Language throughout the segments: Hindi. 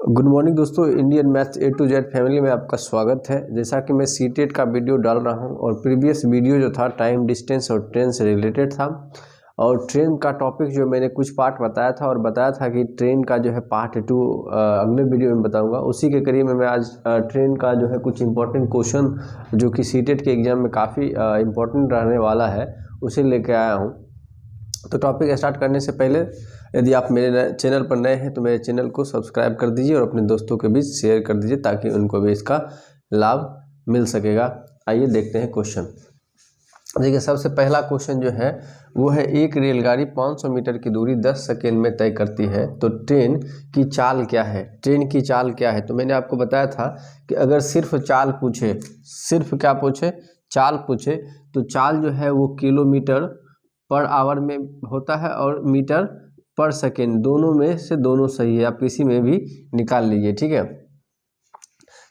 गुड मॉर्निंग दोस्तों, Indian maths A to Z family में आपका स्वागत है। जैसा कि मैं सीटेट का वीडियो डाल रहा हूं और प्रीवियस वीडियो जो था टाइम डिस्टेंस और ट्रेन से रिलेटेड था, और ट्रेन का टॉपिक जो मैंने कुछ पार्ट बताया था और बताया था कि ट्रेन का जो है पार्ट 2 अगले वीडियो में बताऊंगा। उसी के करीब में मैं आज ट्रेन का जो है कुछ इंपॉर्टेंट क्वेश्चन जो कि सीटेट के एग्जाम में काफ़ी इंपॉर्टेंट रहने वाला है उसे लेके आया हूँ। तो टॉपिक स्टार्ट करने से पहले यदि आप मेरे चैनल पर नए हैं तो मेरे चैनल को सब्सक्राइब कर दीजिए और अपने दोस्तों के बीच शेयर कर दीजिए ताकि उनको भी इसका लाभ मिल सकेगा। आइए देखते हैं क्वेश्चन। देखिए, सबसे पहला क्वेश्चन जो है वो है, एक रेलगाड़ी 500 मीटर की दूरी 10 सेकेंड में तय करती है तो ट्रेन की चाल क्या है। ट्रेन की चाल क्या है? तो मैंने आपको बताया था कि अगर सिर्फ चाल पूछे, सिर्फ क्या पूछे, चाल पूछे, तो चाल जो है वो किलोमीटर पर आवर में होता है और मीटर पर सेकेंड, दोनों में से दोनों सही है, आप किसी में भी निकाल लीजिए, ठीक है।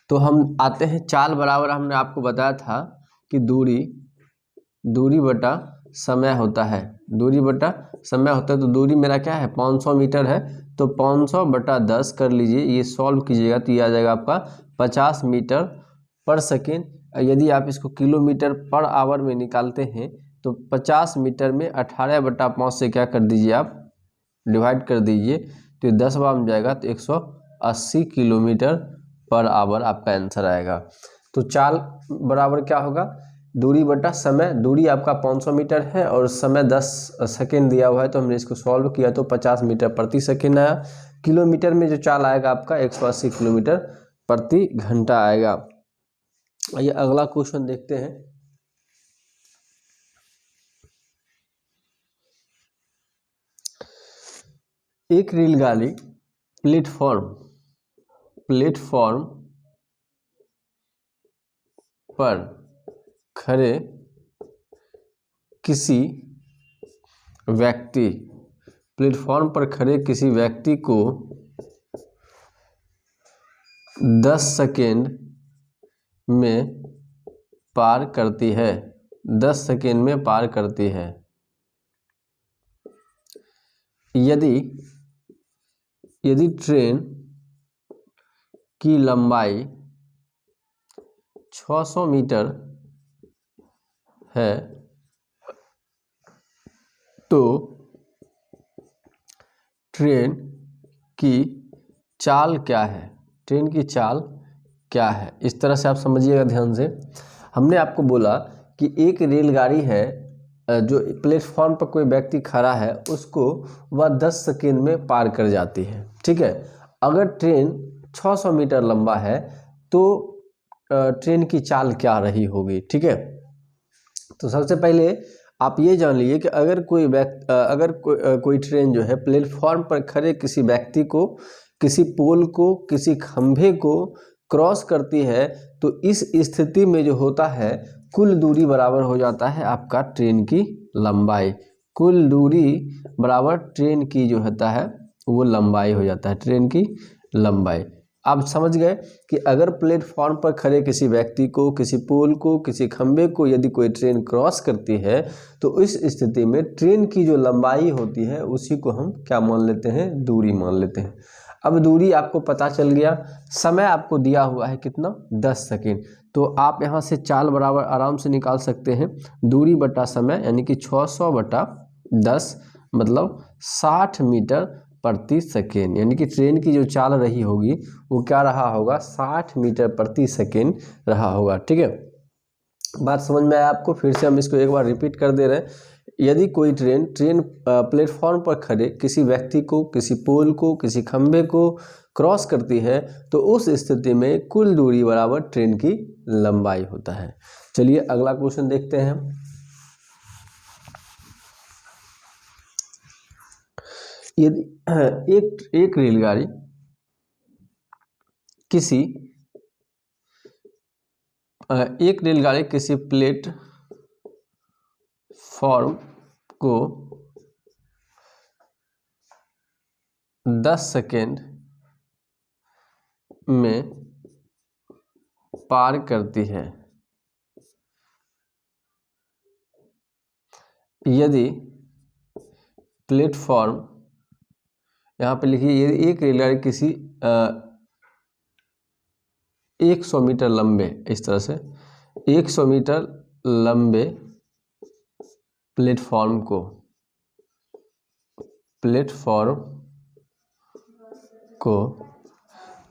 तो हम आते हैं, चाल बराबर हमने आपको बताया था कि दूरी बटा समय होता है, दूरी बटा समय होता है। तो दूरी मेरा क्या है, 500 मीटर है, तो 500 बटा 10 कर लीजिए, ये सॉल्व कीजिएगा तो ये आ जाएगा आपका 50 मीटर पर सेकेंड। यदि आप इसको किलोमीटर पर आवर में निकालते हैं तो 50 मीटर में 18 बटा 5 से क्या कर दीजिए, आप डिवाइड कर दीजिए, तो 10 बार में जाएगा तो 180 किलोमीटर पर आवर आपका आंसर आएगा। तो चाल बराबर क्या होगा, दूरी बटा समय। दूरी आपका 500 मीटर है और समय 10 सेकेंड दिया हुआ है, तो हमने इसको सॉल्व किया तो 50 मीटर प्रति सेकेंड आया। किलोमीटर में जो चाल आएगा आपका 180 किलोमीटर प्रति घंटा आएगा। आइए अगला क्वेश्चन देखते हैं। एक रेलगाड़ी प्लेटफॉर्म पर खड़े किसी व्यक्ति, प्लेटफॉर्म पर खड़े किसी व्यक्ति को 10 सेकेंड में पार करती है, 10 सेकेंड में पार करती है। यदि ट्रेन की लंबाई 600 मीटर है तो ट्रेन की चाल क्या है, ट्रेन की चाल क्या है। इस तरह से आप समझिएगा ध्यान से। हमने आपको बोला कि एक रेलगाड़ी है, जो प्लेटफॉर्म पर कोई व्यक्ति खड़ा है उसको वह 10 सेकेंड में पार कर जाती है, ठीक है। अगर ट्रेन 600 मीटर लंबा है तो ट्रेन की चाल क्या रही होगी, ठीक है। तो सबसे पहले आप ये जान लीजिए कि अगर कोई ट्रेन जो है प्लेटफॉर्म पर खड़े किसी व्यक्ति को, किसी पोल को, किसी खंभे को क्रॉस करती है तो इस स्थिति में जो होता है, कुल दूरी बराबर हो जाता है आपका ट्रेन की लंबाई। कुल दूरी बराबर ट्रेन की जो होता है वो लंबाई हो जाता है, ट्रेन की लंबाई। आप समझ गए कि अगर प्लेटफॉर्म पर खड़े किसी व्यक्ति को, किसी पोल को, किसी खंभे को यदि कोई ट्रेन क्रॉस करती है तो इस स्थिति में ट्रेन की जो लंबाई होती है उसी को हम क्या मान लेते हैं, दूरी मान लेते हैं। अब दूरी आपको पता चल गया, समय आपको दिया हुआ है कितना, 10 सेकेंड। तो आप यहाँ से चाल बराबर आराम से निकाल सकते हैं, दूरी बटा समय यानी कि 600 बटा 10 मतलब 60 मीटर प्रति सेकेंड, यानी कि ट्रेन की जो चाल रही होगी वो क्या रहा होगा, 60 मीटर प्रति सेकेंड रहा होगा, ठीक है। बात समझ में आया आपको? फिर से हम इसको एक बार रिपीट कर दे रहे हैं। यदि कोई ट्रेन प्लेटफॉर्म पर खड़े किसी व्यक्ति को, किसी पोल को, किसी खंभे को क्रॉस करती है तो उस स्थिति में कुल दूरी बराबर ट्रेन की लंबाई होता है। चलिए अगला क्वेश्चन देखते हैं। यदि एक रेलगाड़ी किसी प्लेटफॉर्म को 10 सेकेंड में पार करती है, यदि प्लेटफॉर्म, यहाँ पे लिखिए, यदि एक रेलगाड़ी किसी 100 मीटर लंबे, इस तरह से 100 मीटर लंबे प्लेटफॉर्म को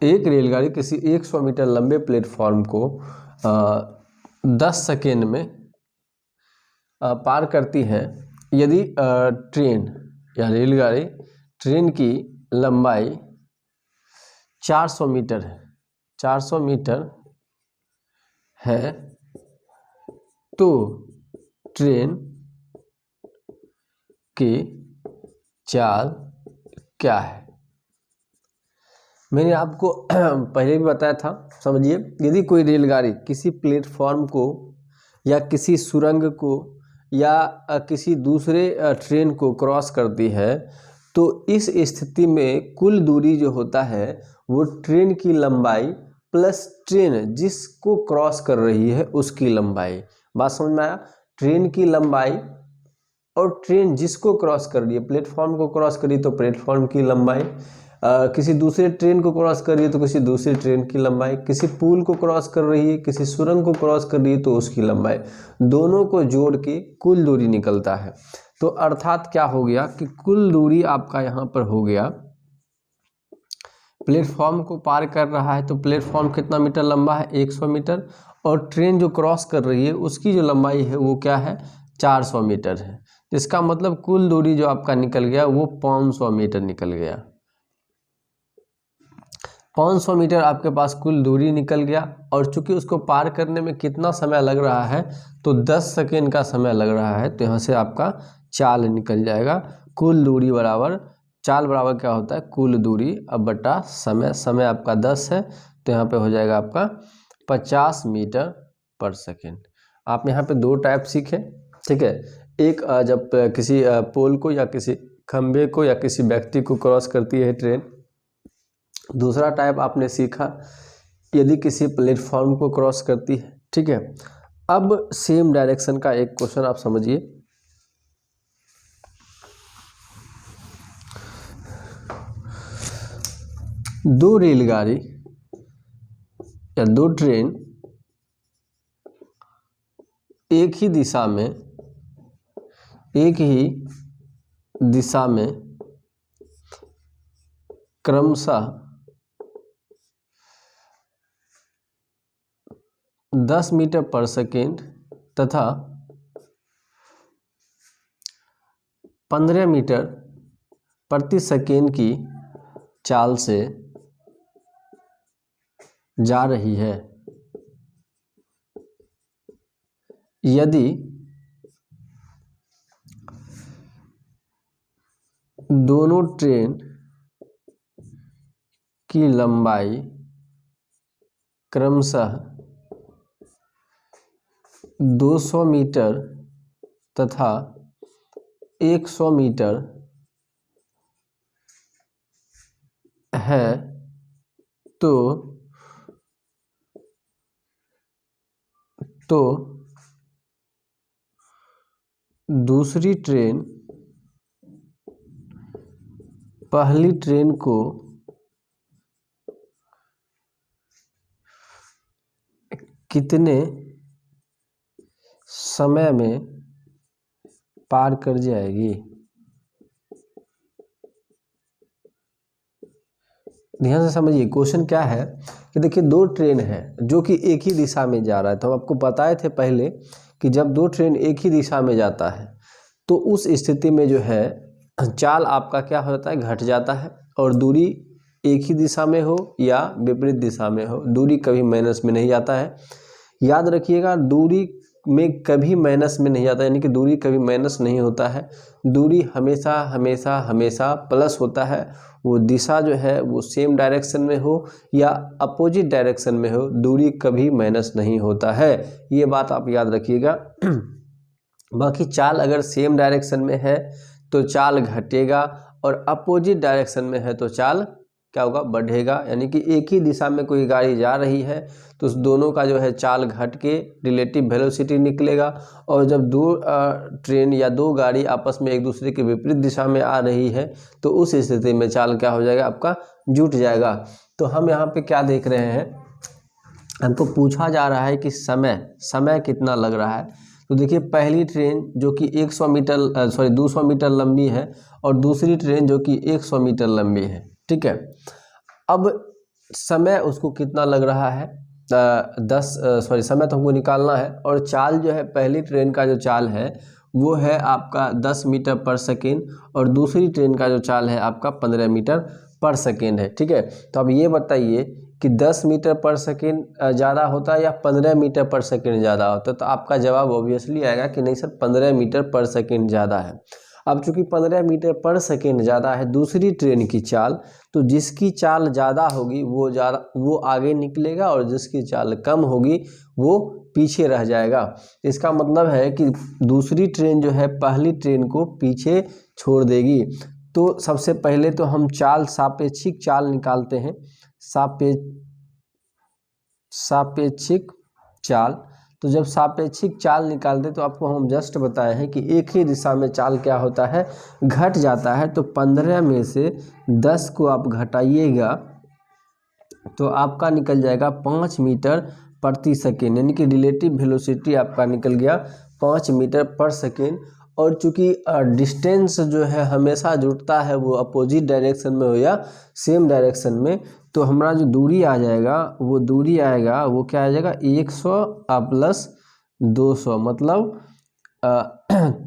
एक रेलगाड़ी किसी 100 मीटर लंबे प्लेटफॉर्म को 10 सेकेंड में पार करती है यदि ट्रेन या रेलगाड़ी ट्रेन की लंबाई 400 मीटर है, 400 मीटर है, तो ट्रेन की चाल क्या है। मैंने आपको पहले भी बताया था, समझिए, यदि कोई रेलगाड़ी किसी प्लेटफॉर्म को या किसी सुरंग को या किसी दूसरे ट्रेन को क्रॉस करती है, तो इस स्थिति में कुल दूरी जो होता है वो ट्रेन की लंबाई प्लस ट्रेन जिसको क्रॉस कर रही है उसकी लंबाई। बात समझ में आया? ट्रेन की लंबाई और ट्रेन जिसको क्रॉस कर रही है, प्लेटफॉर्म को क्रॉस कर रही है तो प्लेटफॉर्म की लंबाई, किसी दूसरे ट्रेन को क्रॉस कर रही है तो किसी दूसरी ट्रेन की लंबाई, किसी पुल को क्रॉस कर रही है, किसी सुरंग को क्रॉस कर रही है तो उसकी लंबाई, दोनों को जोड़ के कुल दूरी निकलता है। तो अर्थात क्या हो गया कि कुल दूरी आपका यहाँ पर हो गया, प्लेटफॉर्म को पार कर रहा है तो प्लेटफॉर्म कितना मीटर लंबा है, 100 मीटर, और ट्रेन जो क्रॉस कर रही है उसकी जो लंबाई है वो क्या है, 400 मीटर है। इसका मतलब कुल दूरी जो आपका निकल गया वो 500 मीटर निकल गया। 500 मीटर आपके पास कुल दूरी निकल गया, और चूंकि उसको पार करने में कितना समय लग रहा है, तो 10 सेकेंड का समय लग रहा है, तो यहाँ से आपका चाल निकल जाएगा। कुल दूरी बराबर, चाल बराबर क्या होता है, कुल दूरी अब बटा समय, समय आपका 10 है तो यहाँ पे हो जाएगा आपका 50 मीटर पर सेकेंड। आप यहाँ पे दो टाइप सीखे, ठीक है। एक जब किसी पोल को या किसी खंबे को या किसी व्यक्ति को क्रॉस करती है ट्रेन, दूसरा टाइप आपने सीखा यदि किसी प्लेटफॉर्म को क्रॉस करती है, ठीक है। अब सेम डायरेक्शन का एक क्वेश्चन आप समझिए। दो रेलगाड़ी या दो ट्रेन एक ही दिशा में क्रमशः 10 मीटर पर सेकेंड तथा 15 मीटर प्रति सेकेंड की चाल से जा रही है। यदि दोनों ट्रेन की लंबाई क्रमशः 200 मीटर तथा 100 मीटर है, तो दूसरी ट्रेन पहली ट्रेन को कितने समय में पार कर जाएगी। ध्यान से समझिए, क्वेश्चन क्या है कि देखिए दो ट्रेन है जो कि एक ही दिशा में जा रहा है। तो हम आपको बताए थे पहले कि जब दो ट्रेन एक ही दिशा में जाता है तो उस स्थिति में जो है चाल आपका क्या होता है, घट जाता है, और दूरी एक ही दिशा में हो या विपरीत दिशा में हो, दूरी कभी माइनस में नहीं जाता है। याद रखिएगा, दूरी में कभी माइनस में नहीं आता, यानी कि दूरी कभी माइनस नहीं होता है। दूरी हमेशा हमेशा हमेशा प्लस होता है। वो दिशा जो है वो सेम डायरेक्शन में हो या अपोजिट डायरेक्शन में हो, दूरी कभी माइनस नहीं होता है। ये बात आप याद रखिएगा। बाकी चाल अगर सेम डायरेक्शन में है तो चाल घटेगा, और अपोजिट डायरेक्शन में है तो चाल क्या होगा, बढ़ेगा। यानी कि एक ही दिशा में कोई गाड़ी जा रही है तो उस दोनों का जो है चाल घट के रिलेटिव वेलोसिटी निकलेगा, और जब दो ट्रेन या दो गाड़ी आपस में एक दूसरे के विपरीत दिशा में आ रही है तो उस स्थिति में चाल क्या हो जाएगा, आपका जुट जाएगा। तो हम यहाँ पे क्या देख रहे हैं, हमको पूछा जा रहा है कि समय कितना लग रहा है। तो देखिए पहली ट्रेन जो कि 200 मीटर लंबी है और दूसरी ट्रेन जो कि 100 मीटर लंबी है, ठीक है। अब समय उसको कितना लग रहा है, समय तो हमको निकालना है। और चाल जो है, पहली ट्रेन का जो चाल है वो है आपका 10 मीटर पर सेकेंड और दूसरी ट्रेन का जो चाल है आपका 15 मीटर पर सेकेंड है, ठीक है। तो अब ये बताइए कि 10 मीटर पर सेकेंड ज़्यादा होता है या 15 मीटर पर सेकेंड ज़्यादा होता है। तो आपका जवाब ऑब्वियसली आएगा कि नहीं सर, 15 मीटर पर सेकेंड ज़्यादा है। अब चूंकि 15 मीटर पर सेकेंड ज़्यादा है दूसरी ट्रेन की चाल, तो जिसकी चाल ज़्यादा होगी वो आगे निकलेगा और जिसकी चाल कम होगी वो पीछे रह जाएगा। इसका मतलब है कि दूसरी ट्रेन जो है पहली ट्रेन को पीछे छोड़ देगी। तो सबसे पहले तो हम सापेक्षिक चाल निकालते हैं। सापेक्षिक चाल, तो जब सापेक्षिक चाल निकालते तो आपको हम जस्ट बताए हैं कि एक ही दिशा में चाल क्या होता है, घट जाता है। तो 15 में से 10 को आप घटाइएगा तो आपका निकल जाएगा 5 मीटर प्रति सेकेंड, यानी कि रिलेटिव वेलोसिटी आपका निकल गया 5 मीटर पर सेकेंड। और चूंकि डिस्टेंस जो है हमेशा जुड़ता है वो अपोजिट डायरेक्शन में हो या सेम डायरेक्शन में, तो हमारा जो दूरी आ जाएगा वो क्या आ जाएगा 100 प्लस 200, मतलब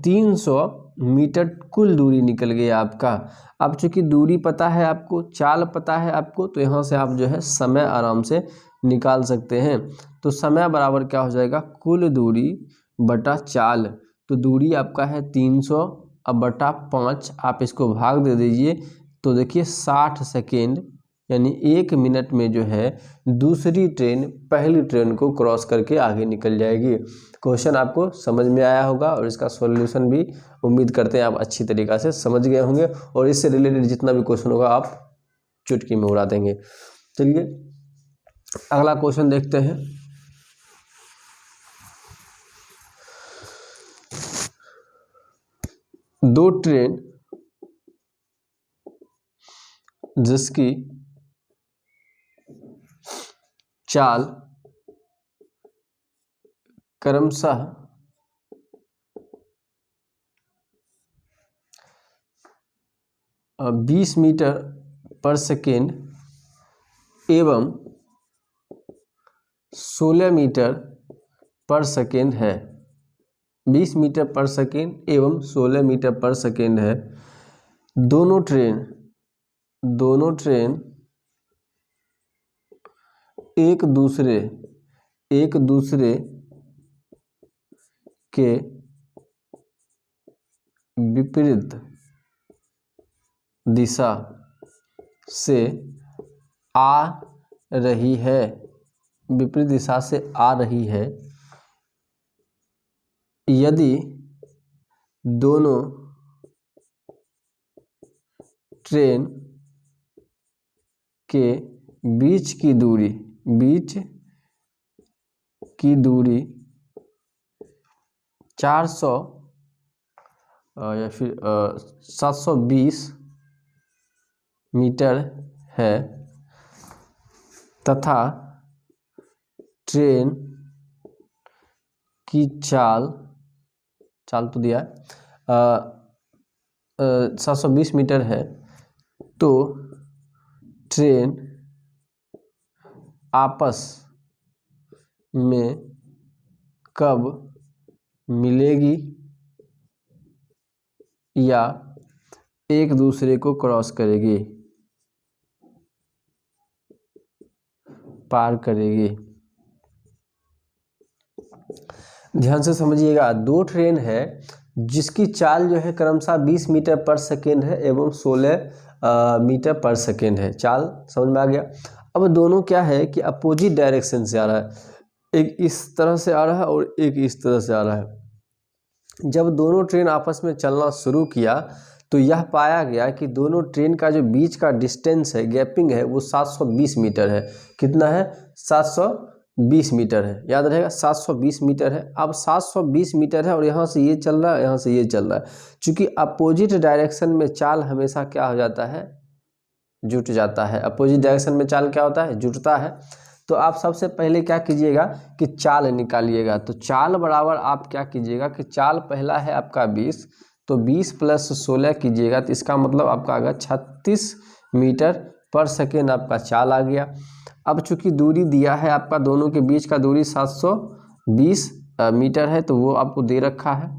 300 मीटर कुल दूरी निकल गई आपका। अब चूंकि दूरी पता है आपको, चाल पता है आपको, तो यहाँ से आप जो है समय आराम से निकाल सकते हैं। तो समय बराबर क्या हो जाएगा, कुल दूरी बटा चाल। तो दूरी आपका है 300 अब बटा 5, आप इसको भाग दे दीजिए तो देखिए 60 सेकेंड, यानी 1 मिनट में जो है दूसरी ट्रेन पहली ट्रेन को क्रॉस करके आगे निकल जाएगी। क्वेश्चन आपको समझ में आया होगा और इसका सॉल्यूशन भी उम्मीद करते हैं आप अच्छी तरीक़ा से समझ गए होंगे और इससे रिलेटेड जितना भी क्वेश्चन होगा आप चुटकी में उड़ा देंगे। चलिए अगला क्वेश्चन देखते हैं। दो ट्रेन जिसकी चाल क्रमशः 20 मीटर पर सेकेंड एवं 16 मीटर पर सेकेंड है, 20 मीटर पर सेकेंड एवं 16 मीटर पर सेकेंड है। दोनों ट्रेन एक दूसरे के विपरीत दिशा से आ रही है, विपरीत दिशा से आ रही है। यदि दोनों ट्रेन के बीच की दूरी 400 या फिर 720 मीटर है तथा ट्रेन की चाल तो दिया 720 मीटर है, तो ट्रेन आपस में कब मिलेगी या एक दूसरे को क्रॉस करेगी, पार करेगी। ध्यान से समझिएगा, दो ट्रेन है जिसकी चाल जो है क्रमशः 20 मीटर पर सेकेंड है एवं 16 मीटर पर सेकेंड है। चाल समझ में आ गया। अब दोनों क्या है कि अपोजिट डायरेक्शन से आ रहा है, एक इस तरह से आ रहा है और एक इस तरह से आ रहा है। जब दोनों ट्रेन आपस में चलना शुरू किया तो यह पाया गया कि दोनों ट्रेन का जो बीच का डिस्टेंस है, गैपिंग है, वो 720 मीटर है। कितना है, 720 मीटर है, याद रहेगा 720 मीटर है। अब 720 मीटर है और यहाँ से ये चल रहा है, यहाँ से ये चल रहा है। चूँकि अपोजिट डायरेक्शन में चाल हमेशा क्या हो जाता है, जुट जाता है। अपोजिट डायरेक्शन में चाल क्या होता है, जुटता है। तो आप सबसे पहले क्या कीजिएगा कि चाल निकालिएगा। तो चाल बराबर आप क्या कीजिएगा कि चाल पहला है आपका 20, तो 20 + 16 कीजिएगा, तो इसका मतलब आपका आ गया 36 मीटर पर सेकेंड आपका चाल आ गया। अब चूंकि दूरी दिया है आपका, दोनों के बीच का दूरी 720 मीटर है, तो वो आपको दे रखा है।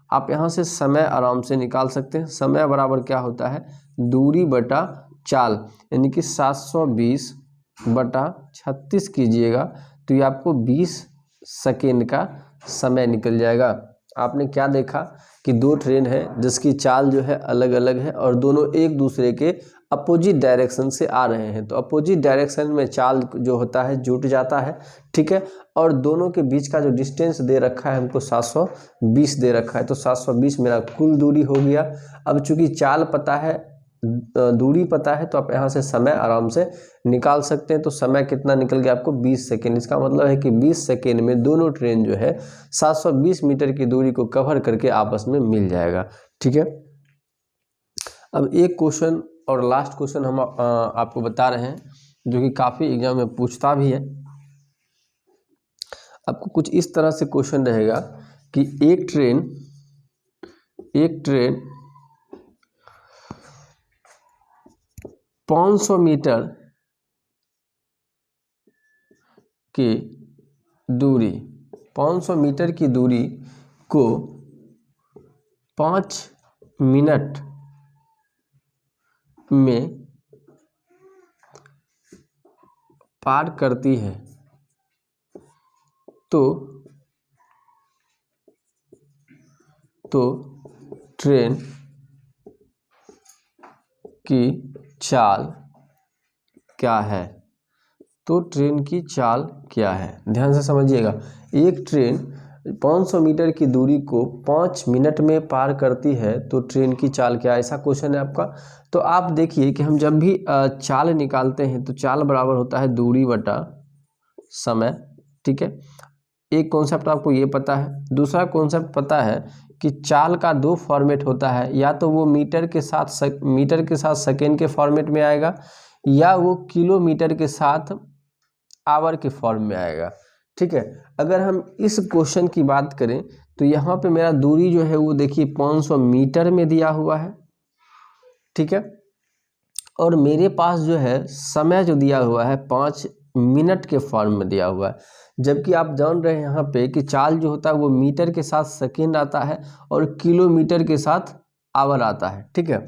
आप यहाँ से समय आराम से निकाल सकते हैं। समय बराबर क्या होता है, दूरी बटा चाल, यानी कि 720 बटा 36 कीजिएगा, तो ये आपको 20 सेकेंड का समय निकल जाएगा। आपने क्या देखा कि दो ट्रेन है जिसकी चाल जो है अलग अलग है और दोनों एक दूसरे के अपोजिट डायरेक्शन से आ रहे हैं। तो अपोजिट डायरेक्शन में चाल जो होता है जुट जाता है, ठीक है। और दोनों के बीच का जो डिस्टेंस दे रखा है हमको 720 दे रखा है, तो 720 मेरा कुल दूरी हो गया। अब चूंकि चाल पता है, दूरी पता है, तो आप यहाँ से समय आराम से निकाल सकते हैं। तो समय कितना निकल गया आपको, 20 सेकेंड। इसका मतलब है कि 20 सेकेंड में दोनों ट्रेन जो है 720 मीटर की दूरी को कवर करके आपस में मिल जाएगा, ठीक है। अब एक क्वेश्चन और लास्ट क्वेश्चन हम आपको बता रहे हैं, जो कि काफ़ी एग्जाम में पूछता भी है। आपको कुछ इस तरह से क्वेश्चन रहेगा कि एक ट्रेन 500 मीटर की दूरी, 500 मीटर की दूरी को 5 मिनट में पार करती है, तो ट्रेन की चाल क्या है। तो ट्रेन की चाल क्या है, ध्यान से समझिएगा। एक ट्रेन 500 मीटर की दूरी को 5 मिनट में पार करती है, तो ट्रेन की चाल क्या है, ऐसा क्वेश्चन है आपका। तो आप देखिए कि हम जब भी चाल निकालते हैं तो चाल बराबर होता है दूरी बटा समय, ठीक है। एक कॉन्सेप्ट आपको ये पता है। दूसरा कॉन्सेप्ट पता है कि चाल का दो फॉर्मेट होता है, या तो वो मीटर के साथ सेकेंड के फॉर्मेट में आएगा, या वो किलोमीटर के साथ आवर के फॉर्म में आएगा, ठीक है। अगर हम इस क्वेश्चन की बात करें तो यहाँ पे मेरा दूरी जो है वो देखिए 500 मीटर में दिया हुआ है, ठीक है। और मेरे पास जो है समय जो दिया हुआ है 5 मिनट के फॉर्म में दिया हुआ है। जबकि आप जान रहे हैं यहाँ पे कि चाल जो होता है वो मीटर के साथ सेकेंड आता है और किलोमीटर के साथ आवर आता है, ठीक है।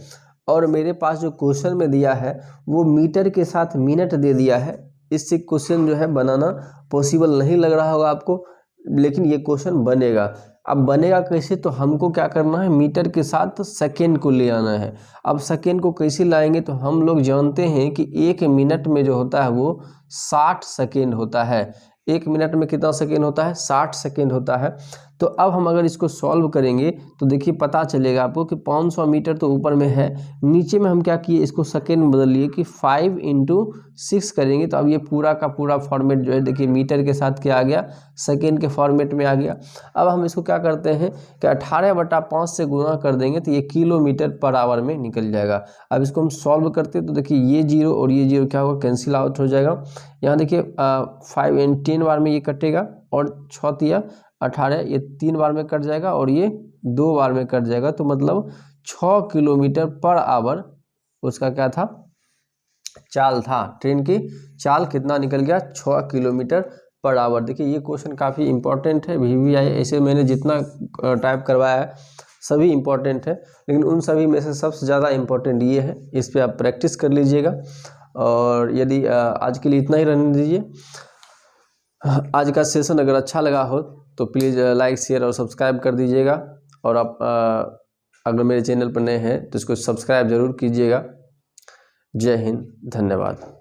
और मेरे पास जो क्वेश्चन में दिया है वो मीटर के साथ मिनट दे दिया है। इससे क्वेश्चन जो है बनाना पॉसिबल नहीं लग रहा होगा आपको, लेकिन ये क्वेश्चन बनेगा। अब बनेगा कैसे, तो हमको क्या करना है, मीटर के साथ सेकेंड को ले आना है। अब सेकेंड को कैसे लाएंगे, तो हम लोग जानते हैं कि 1 मिनट में जो होता है वो 60 सेकेंड होता है। 1 मिनट में कितना सेकेंड होता है, 60 सेकेंड होता है। तो अब हम अगर इसको सॉल्व करेंगे तो देखिए पता चलेगा आपको कि 500 मीटर तो ऊपर में है, नीचे में हम क्या किए, इसको सेकेंड में बदल लिए कि 5 × 6 करेंगे। तो अब ये पूरा का पूरा फॉर्मेट जो है देखिए मीटर के साथ क्या आ गया, सेकेंड के फॉर्मेट में आ गया। अब हम इसको क्या करते हैं कि 18/5 से गुणा कर देंगे तो ये किलोमीटर पर आवर में निकल जाएगा। अब इसको हम सॉल्व करते हैं तो देखिए ये 0 और ये 0 क्या होगा, कैंसिल आउट हो जाएगा। यहाँ देखिए 5 × 10 बार में ये कटेगा, और 6 × 18 ये 3 बार में कट जाएगा, और ये 2 बार में कट जाएगा। तो मतलब 6 किलोमीटर पर आवर उसका क्या था, चाल था। ट्रेन की चाल कितना निकल गया, 6 किलोमीटर पर आवर। देखिए ये क्वेश्चन काफ़ी इंपॉर्टेंट है, VVI ऐसे मैंने जितना टाइप करवाया है सभी इंपॉर्टेंट है, लेकिन उन सभी में से सबसे ज़्यादा इंपॉर्टेंट ये है। इस पर आप प्रैक्टिस कर लीजिएगा। और यदि आज के लिए इतना ही रहने दीजिए। आज का सेशन अगर अच्छा लगा हो तो प्लीज़ लाइक, शेयर और सब्सक्राइब कर दीजिएगा। और आप अगर मेरे चैनल पर नए हैं तो इसको सब्सक्राइब ज़रूर कीजिएगा। जय हिंद, धन्यवाद।